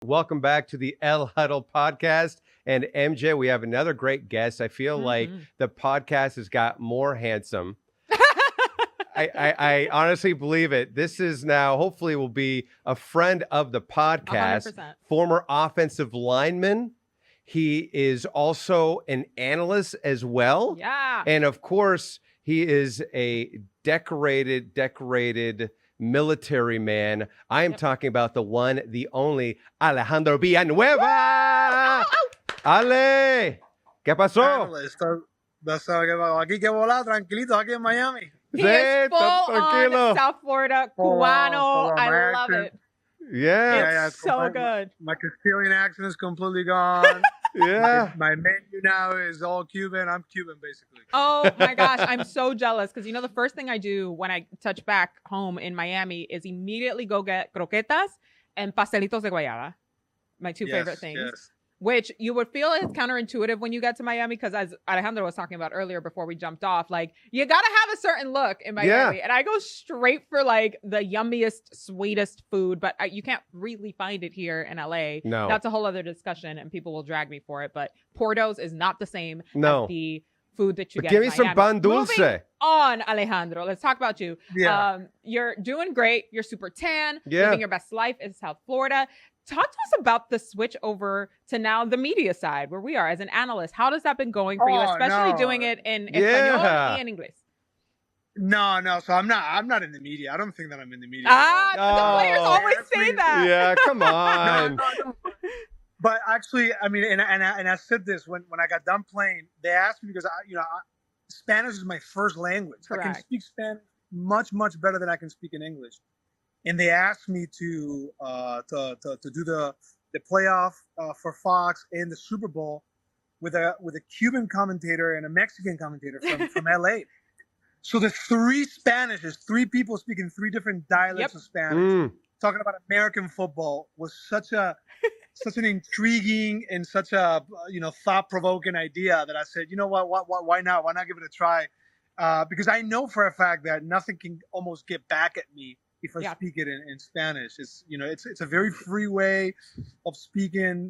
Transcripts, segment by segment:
Welcome back to the Huddle podcast. And MJ, we have another great guest. I feel like the podcast has got more handsome. I honestly believe it. This is now, hopefully, will be a friend of the podcast, 100%. Former offensive lineman. He is also an analyst as well. Yeah. And of course, he is a decorated military man. I am talking about the one, the only Alejandro Villanueva. Ale, ¿qué pasó? Aquí que volar, tranquilitos, aquí en Miami. He is full on South Florida Cubano. I love it. Yeah. It's so good. My Castilian accent is completely gone. Yeah. My menu now is all Cuban. I'm Cuban, basically. Oh, my gosh. I'm so jealous because, the first thing I do when I touch back home in Miami is immediately go get croquetas and pastelitos de guayaba. My two favorite things. Yes. Which you would feel is counterintuitive when you get to Miami because, as Alejandro was talking about earlier before we jumped off, like, you got to have a certain look in Miami. Yeah. And I go straight for, like, the yummiest, sweetest food, but you can't really find it here in LA. No. That's a whole other discussion, and people will drag me for it. But Porto's is not the same No. as the food that you But get give in me some Miami. pan dulce. Moving on, Alejandro. Let's talk about you. Yeah. You're doing great. You're super tan. Yeah. Living your best life in South Florida. Talk to us about the switch over to now the media side where we are as an analyst. How has that been going for you, especially doing it in Espanol and in English? No. So I'm not in the media. I don't think that I'm in the media. The players always say that. Yeah, come on. No. But actually, I mean, and I said this when I got done playing. They asked me because Spanish is my first language. Correct. I can speak Spanish much better than I can speak in English. And they asked me to do the playoff for Fox and the Super Bowl with a Cuban commentator and a Mexican commentator from LA. So the three people speaking three different dialects of Spanish, talking about American football was such an intriguing and such a thought-provoking idea that I said, you know what, why not? Why not give it a try? Because I know for a fact that nothing can almost get back at me if I speak it in Spanish. It's a very free way of speaking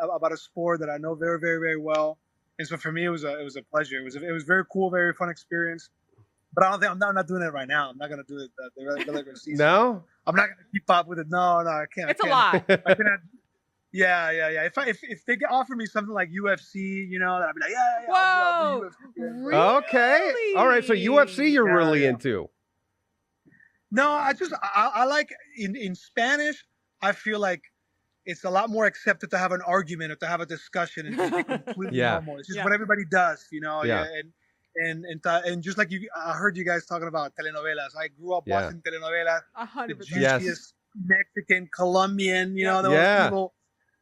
about a sport that I know very, very, very well. And so for me, it was a pleasure. It was very cool, very fun experience. But I don't think I'm not doing it right now. I'm not going to do it the regular season. No? I'm not going to keep up with it. No, I can't. It's a lot. I cannot. Yeah. If they offer me something like UFC, then I'd be like, yeah. I'll do UFC. Really? Okay. All right. So UFC you're really into. No, I like in Spanish. I feel like it's a lot more accepted to have an argument or to have a discussion and just be completely normal. It's just what everybody does, Yeah. And just like I heard you guys talking about telenovelas. I grew up watching telenovelas. 100%. The juiciest Mexican, Colombian, those evil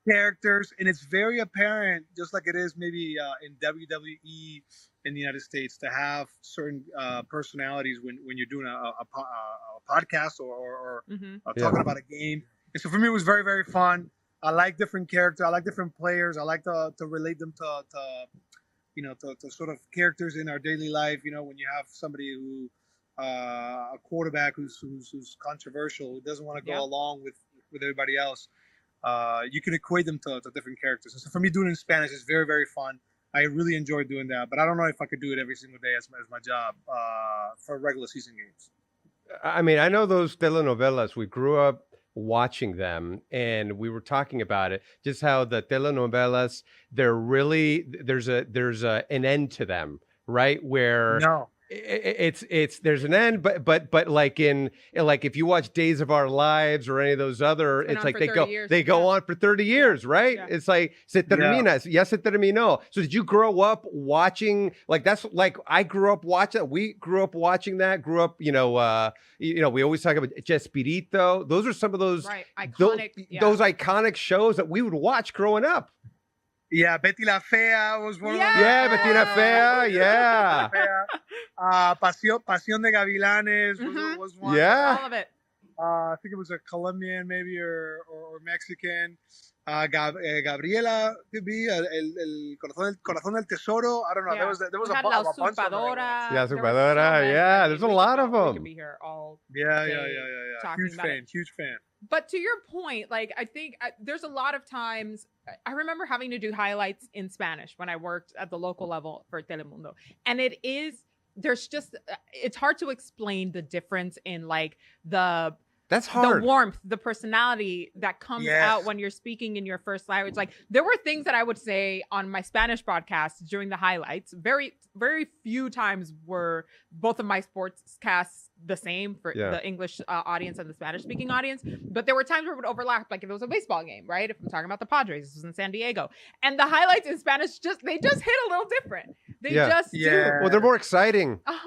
characters, and it's very apparent, just like it is maybe in WWE in the United States, to have certain personalities when you're doing a podcast or talking about a game. And so for me, it was very, very fun. I like different characters. I like different players. I like to relate them to sort of characters in our daily life. When you have somebody who a quarterback who's controversial, who doesn't want to go along with everybody else. You can equate them to different characters. And so for me, doing it in Spanish is very, very fun. I really enjoy doing that, but I don't know if I could do it every single day as my job for regular season games. I mean, I know those telenovelas. We grew up watching them, and we were talking about it, just how the telenovelas, there's an end to them, right? Where it's there's an end, but like if you watch Days of Our Lives or any of those other, it's like they go on for 30 years, right? Yeah. It's like se termina, ya se terminó. So did you grow up watching that's like I grew up watching? We grew up watching that. Grew up, we always talk about Chespirito. Those are some of those those iconic shows that we would watch growing up. Yeah, Betty la Fea was one of them. Yeah, Betty la Fea, yeah. Pasión de Gavilanes was one. Yeah. All of it. I think it was a Colombian maybe or Mexican. Gabriela could be el Corazón del Tesoro. I don't know. Yeah. There was a bunch of them. Yeah, Usurpadora. Yeah, there's a lot of them. We could be here all Yeah. day Huge fan. But to your point, like, I think there's a lot of times I remember having to do highlights in Spanish when I worked at the local level for Telemundo. And there's just, it's hard to explain the difference in like That's hard. the warmth, the personality that comes out when you're speaking in your first language. Like, there were things that I would say on my Spanish broadcasts during the highlights. Very, very few times were both of my sports casts the same for the English audience and the Spanish speaking audience. But there were times where it would overlap, like if it was a baseball game, right? If I'm talking about the Padres, this was in San Diego. And the highlights in Spanish they just hit a little different. They just do. Well, they're more exciting. 100%.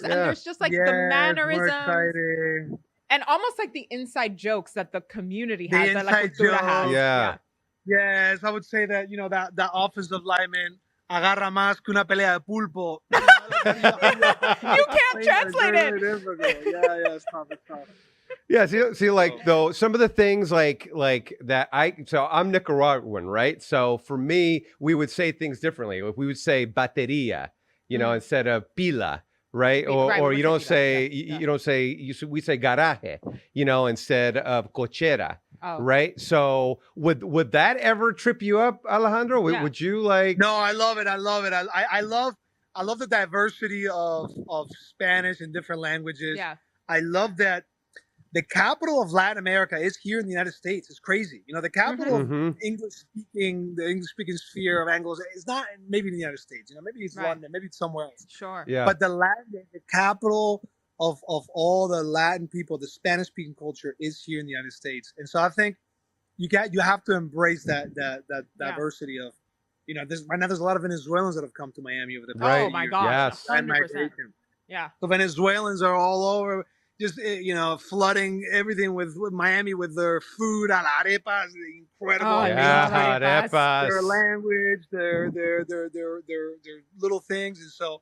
And there's just like the mannerisms. And almost like the inside jokes that the community has, that La Cultura has. Yeah. Yes, I would say that, that offensive lineman agarra más que una pelea de pulpo. You can't translate it. Yeah, it's tough. Yeah, see, like though some of the things like that so I'm Nicaraguan, right? So for me, we would say things differently. We would say bateria, instead of pila. Right. Or you don't say, we say garaje, instead of cochera. Oh. Right. So would that ever trip you up, Alejandro? Would you like? No, I love it. I love the diversity of Spanish and different languages. Yeah. I love that the capital of Latin America is here in the United States. It's crazy. The capital of the English speaking sphere of Anglos is not maybe in the United States. Maybe it's London, maybe it's somewhere else. Sure. Yeah. But the capital of all the Latin people, the Spanish speaking culture is here in the United States. And so I think you have to embrace that diversity of, right now there's a lot of Venezuelans that have come to Miami over the past years. Oh my gosh. Yes. 100%. Yeah. So Venezuelans are all over. Just, flooding everything with Miami with their food, a la arepas, incredible. Oh, arepas. Their language, their little things. And so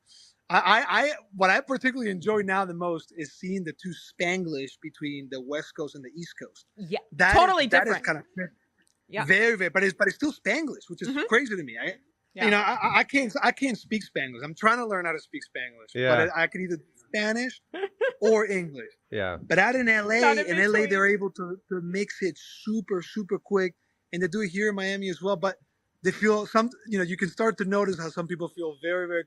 what I particularly enjoy now the most is seeing the two Spanglish between the West Coast and the East Coast. Yeah, different. That is kind of very, very, but it's still Spanglish, which is crazy to me. I can't speak Spanglish. I'm trying to learn how to speak Spanglish, but I can either Spanish or English. Yeah. But out in LA, they're able to mix it super, super quick, and they do it here in Miami as well. But they feel you can start to notice how some people feel very, very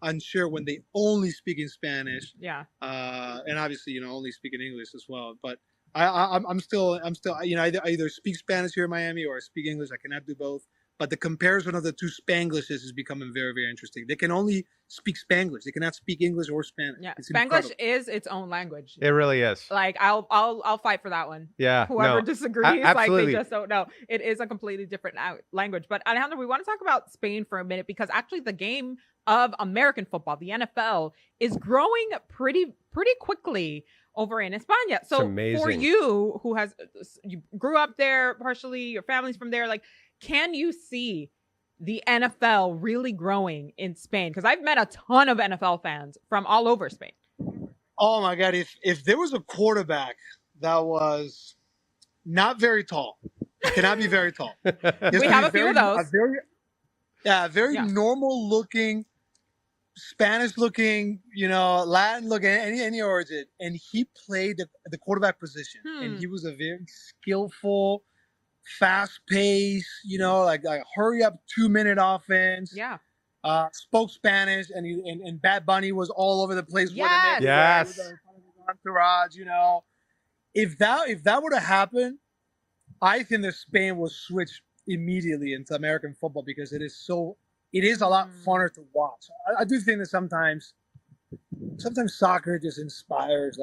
unsure when they only speak in Spanish. Yeah. And obviously, only speak in English as well. But I'm still, I either speak Spanish here in Miami or I speak English. I cannot do both. But the comparison of the two Spanglishes is becoming very, very interesting. They can only speak Spanglish. They cannot speak English or Spanish. Yeah, Spanglish is its own language. It really is. Like I'll fight for that one. Yeah. Whoever disagrees, absolutely. like they just don't know. It is a completely different language. But Alejandro, we want to talk about Spain for a minute because actually the game of American football, the NFL, is growing pretty quickly over in España. So for you, you grew up there partially, your family's from there, like, can you see the NFL really growing in Spain? Because I've met a ton of NFL fans from all over Spain. Oh my God. If there was a quarterback that was not very tall, cannot be very tall. We have a few of those. Very normal looking, Spanish looking, Latin looking, any origin. And he played the quarterback position. And he was a very skillful, fast pace, like hurry up 2-minute offense. Yeah. Spoke Spanish and Bad Bunny was all over the place. Yes. Yes. Entourage, If that were to happen, I think that Spain will switch immediately into American football because it is a lot funner to watch. I do think that sometimes soccer just inspires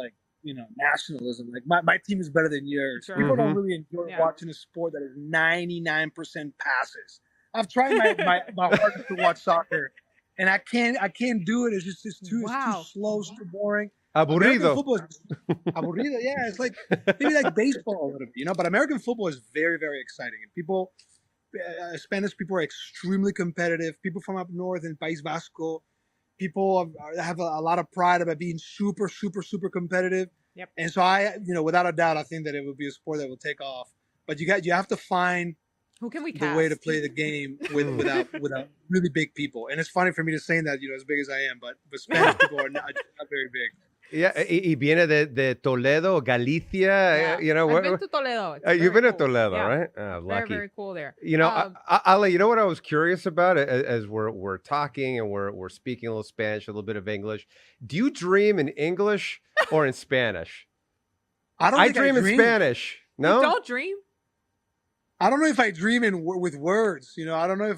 nationalism. Like my team is better than yours. Sure. People don't really enjoy watching a sport that is 99% passes. I've tried my hardest to watch soccer, and I can't do it. It's too slow, it's too boring. Aburrido. Aburrido. Yeah, it's like maybe like baseball a little bit, But American football is very, very exciting, and people, Spanish people are extremely competitive. People from up north in País Vasco. People have a lot of pride about being super, super, super competitive. Yep. And so without a doubt, I think that it would be a sport that will take off. But you have to find who can we the way to play the game without really big people. And it's funny for me to say that, as big as I am, but Spanish people are not very big. Yeah, y viene de Toledo, Galicia. You know, I've been to Toledo. you've been to cool. Toledo, Yeah. right? Very, Lucky. very cool there. You know, Ale, you know what I was curious about as we're talking and we're speaking a little Spanish, a little bit of English. Do you dream in English or in Spanish? I dream in Spanish. No, You don't dream. I don't know if I dream with words. You know, I don't know if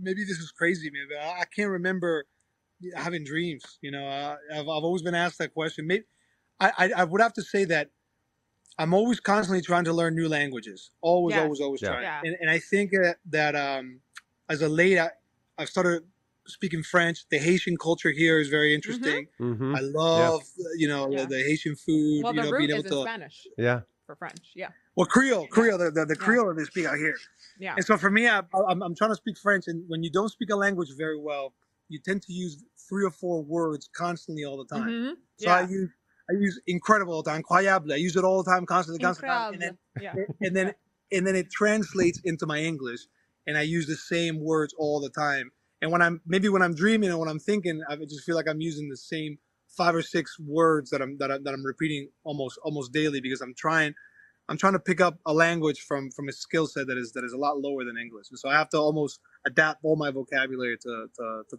maybe this is crazy, man, but I can't remember having dreams. You know, I've always been asked that question. Maybe I would have to say that I'm always constantly trying to learn new languages. Always trying. Yeah. And I think that as a late, I've started speaking French. The Haitian culture here is very interesting. Mm-hmm. I love the Haitian food. Well, the root being is able in to Spanish. Yeah. For French, yeah. Well, Creole, the Creole that they speak out here. Yeah. And so for me, I'm trying to speak French, and when you don't speak a language very well, you tend to use 3 or 4 words constantly all the time. Mm-hmm. So I use incredible all the time, incroyable. I use it all the time, constantly, and then and then it translates into my English, and I use the same words all the time. And when I'm dreaming and when I'm thinking, I just feel like I'm using the same 5 or 6 words that I'm repeating almost daily, because I'm trying to pick up a language from a skill set that is a lot lower than English, and so I have to almost adapt all my vocabulary to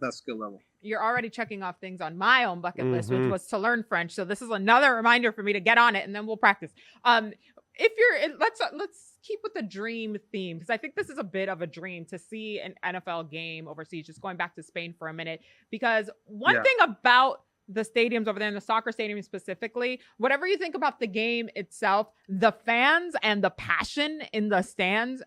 that skill level. You're already checking off things on my own bucket list, which was to learn French. So this is another reminder for me to get on it, and then we'll practice. If you're, let's keep with the dream theme, because I think this is a bit of a dream to see an NFL game overseas. Just going back to Spain for a minute, because one thing about the stadiums over there, and the soccer stadium specifically, whatever you think about the game itself, the fans and the passion in the stands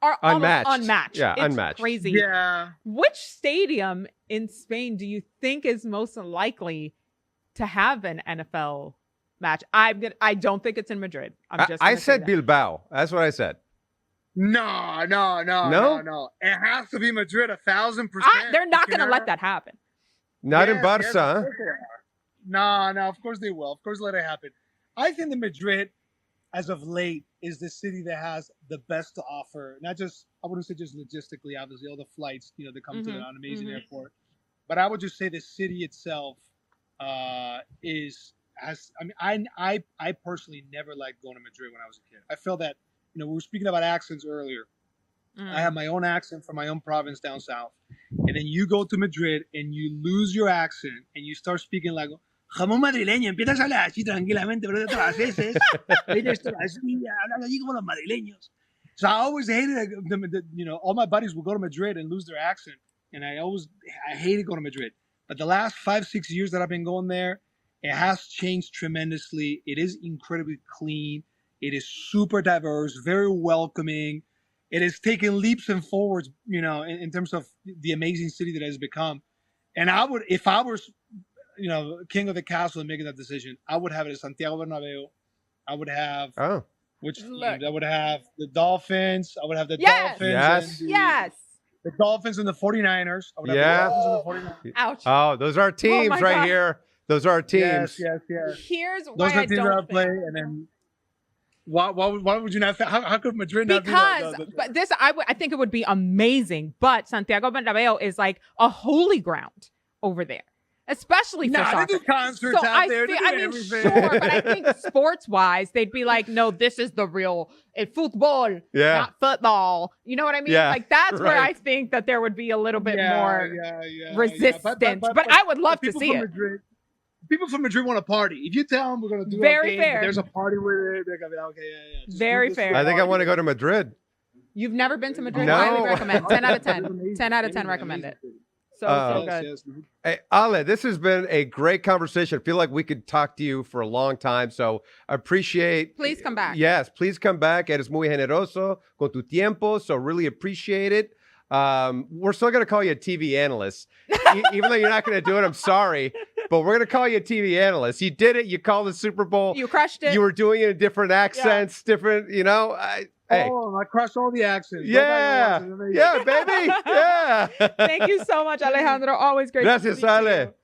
are unmatched. Yeah, it's unmatched. Crazy. Yeah. Which stadium in Spain do you think is most likely to have an NFL match? I don't think it's in Madrid. I said Bilbao. That's what I said. No. It has to be Madrid, 1,000%. They're not going to let that happen. Not in Barca, huh? No, of course they will. Of course let it happen. I think that Madrid, as of late, is the city that has the best to offer. Not just, I wouldn't say just logistically, obviously, all the flights, that come to an amazing airport. But I would just say the city itself I personally never liked going to Madrid when I was a kid. I felt that, we were speaking about accents earlier. I have my own accent from my own province down south. And then you go to Madrid and you lose your accent and you start speaking like, jamón madrileño, empiezas a hablar así tranquilamente, pero de todas las veces, hablan allí como los madrileños. So I always hated, all my buddies would go to Madrid and lose their accent. And I hated going to Madrid. But the last 5-6 years that I've been going there, it has changed tremendously. It is incredibly clean. It is super diverse, very welcoming. It has taken leaps and forwards, in terms of the amazing city that it has become. And I would, if I was, king of the castle and making that decision, I would have it at Santiago Bernabéu. I would have, I would have the Dolphins. I would have the Dolphins. Yes. The Dolphins and the 49ers. I would have the Dolphins and the 49ers. Ouch. Oh, those are our teams right here. Those are our teams. Yes. Here's why those are I teams don't that play, and then why would you not? How could Madrid not be but this I think it would be amazing. But Santiago Bernabéu is like a holy ground over there, especially for soccer. They do concerts out there. Sure, but I think sports-wise, they'd be like, no, this is the real football, not football. You know what I mean? Yeah, like that's where I think that there would be a little bit more resistance. But I would love to see it. People from Madrid want to party. If you tell them we're going to do very fair, there's a party with it, they're going to be like, okay, very fair. I think I want to go to Madrid. You've never been to Madrid? No. Highly recommend. 10 out of 10. 10 out of 10 recommend it. So good. Yes. Hey, Ale, this has been a great conversation. I feel like we could talk to you for a long time. So I appreciate. Please come back. Yes, please come back. Eres muy generoso con tu tiempo. So really appreciate it. We're still going to call you a TV analyst. Even though you're not going to do it, I'm sorry. But we're going to call you a TV analyst. You did it. You called the Super Bowl. You crushed it. You were doing it in different accents, different, Hey. Oh, I crushed all the accents. Yeah, baby. Yeah. Thank you so much, Alejandro. Always great. Gracias, to meet Ale. you.